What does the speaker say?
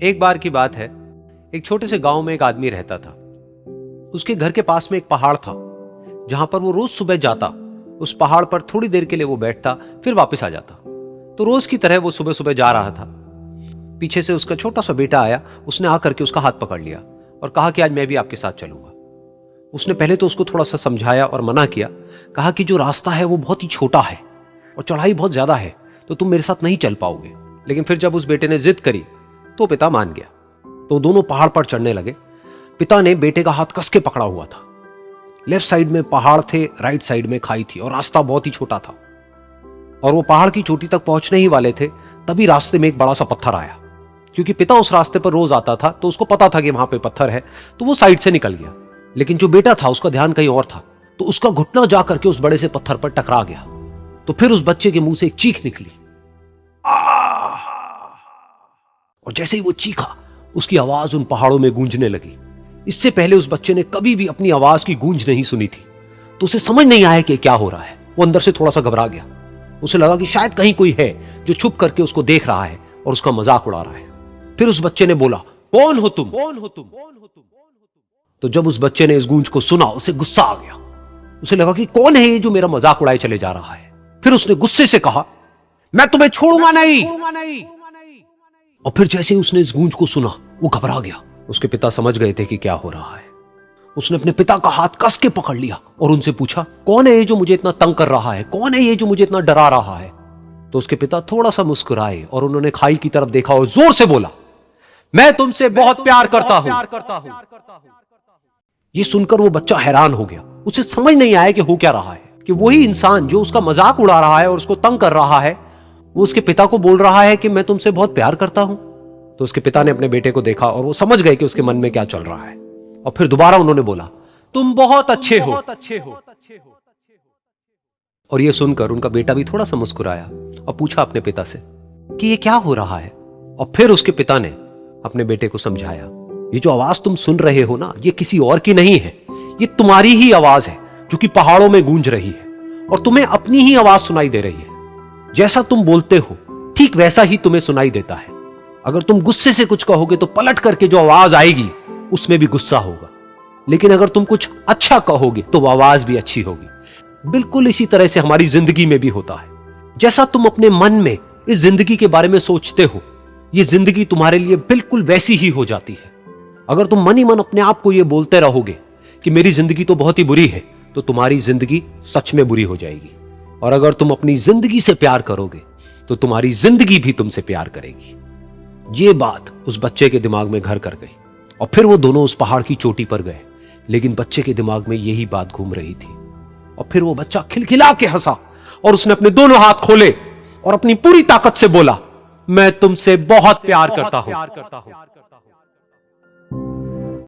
एक बार की बात है, एक छोटे से गांव में एक आदमी रहता था। उसके घर के पास में एक पहाड़ था, जहां पर वो रोज सुबह जाता। उस पहाड़ पर थोड़ी देर के लिए वो बैठता, फिर वापस आ जाता। तो रोज की तरह वो सुबह सुबह जा रहा था। पीछे से उसका छोटा सा बेटा आया। उसने आकर के उसका हाथ पकड़ लिया और कहा कि आज मैं भी आपके साथ चलूंगा। उसने पहले तो उसको थोड़ा सा समझाया और मना किया। कहा कि जो रास्ता है वो बहुत ही छोटा है और चढ़ाई बहुत ज्यादा है, तो तुम मेरे साथ नहीं चल पाओगे। लेकिन फिर जब उस बेटे ने जिद करी तो पिता मान गया। तो दोनों पहाड़ पर चढ़ने लगे। पिता ने बेटे का हाथ कस के पकड़ा हुआ था। लेफ्ट साइड में पहाड़ थे, राइट साइड में खाई थी और रास्ता बहुत ही छोटा था। और वो पहाड़ की चोटी तक पहुंचने ही वाले थे, तभी रास्ते में एक बड़ा सा पत्थर आया। क्योंकि पिता उस रास्ते पर रोज आता था, तो उसको पता था कि वहां पे पत्थर है, तो वो साइड से निकल गया। लेकिन जो बेटा था उसका ध्यान कहीं और था, तो उसका घुटना जा करके उस बड़े से पत्थर पर टकरा गया। तो फिर उस बच्चे के मुंह से एक चीख निकली। और जैसे ही वो चीखा, उसकी आवाज उन पहाड़ों में गूंजने लगी। इससे पहले उस बच्चे ने कभी भी अपनी आवाज की गूंज नहीं सुनी थी, तो उसे समझ नहीं आया कि क्या हो रहा है। वो अंदर से थोड़ा सा घबरा गया। उसे लगा कि शायद कहीं कोई है जो छुप करके उसको देख रहा है और उसका मजाक उड़ा रहा है। फिर उस बच्चे ने बोला, कौन हो तुम? कौन हो तुम? तो जब उस बच्चे ने इस गूंज को सुना, उसे गुस्सा आ गया। उसे लगा कि कौन है ये जो मेरा मजाक उड़ाए चले जा रहा है। फिर उसने गुस्से से कहा, मैं तुम्हें छोड़ूंगा नहीं। और फिर जैसे ही उसने इस गूंज को सुना, वो घबरा गया। उसके पिता समझ गए थे कि क्या हो रहा है। उसने अपने पिता का हाथ कस के पकड़ लिया और उनसे पूछा, कौन है ये जो मुझे इतना तंग कर रहा है? कौन है ये जो मुझे इतना डरा रहा है? तो उसके पिता थोड़ा सा मुस्कुराए और उन्होंने खाई की तरफ देखा और जोर से बोला, मैं तुमसे बहुत प्यार करता हूं। ये सुनकर वो बच्चा हैरान हो गया। उसे समझ नहीं आया कि हो क्या रहा है, कि वही इंसान जो उसका मजाक उड़ा रहा है और उसको तंग कर रहा है, वो उसके पिता को बोल रहा है कि मैं तुमसे बहुत प्यार करता हूं। तो उसके पिता ने अपने बेटे को देखा और वो समझ गए कि उसके मन में क्या चल रहा है। और फिर दोबारा उन्होंने बोला, तुम बहुत अच्छे हो। और ये सुनकर उनका बेटा भी थोड़ा सा मुस्कुराया और पूछा अपने पिता से कि ये क्या हो रहा है। और फिर उसके पिता ने अपने बेटे को समझाया, ये जो आवाज तुम सुन रहे हो ना, ये किसी और की नहीं है, ये तुम्हारी ही आवाज है जो कि पहाड़ों में गूंज रही है और तुम्हें अपनी ही आवाज सुनाई दे रही है। जैसा तुम बोलते हो ठीक वैसा ही तुम्हें सुनाई देता है। अगर तुम गुस्से से कुछ कहोगे तो पलट करके जो आवाज आएगी उसमें भी गुस्सा होगा, लेकिन अगर तुम कुछ अच्छा कहोगे तो वो आवाज भी अच्छी होगी। बिल्कुल इसी तरह से हमारी जिंदगी में भी होता है। जैसा तुम अपने मन में इस जिंदगी के बारे में सोचते हो, ये जिंदगी तुम्हारे लिए बिल्कुल वैसी ही हो जाती है। अगर तुम मन ही मन अपने आप को ये बोलते रहोगे कि मेरी जिंदगी तो बहुत ही बुरी है, तो तुम्हारी जिंदगी सच में बुरी हो जाएगी। और अगर तुम अपनी जिंदगी से प्यार करोगे तो तुम्हारी जिंदगी भी तुमसे प्यार करेगी। ये बात उस बच्चे के दिमाग में घर कर गई और फिर वो दोनों उस पहाड़ की चोटी पर गए। लेकिन बच्चे के दिमाग में यही बात घूम रही थी। और फिर वो बच्चा खिलखिला के हंसा और उसने अपने दोनों हाथ खोले और अपनी पूरी ताकत से बोला, मैं तुमसे बहुत प्यार करता हूं।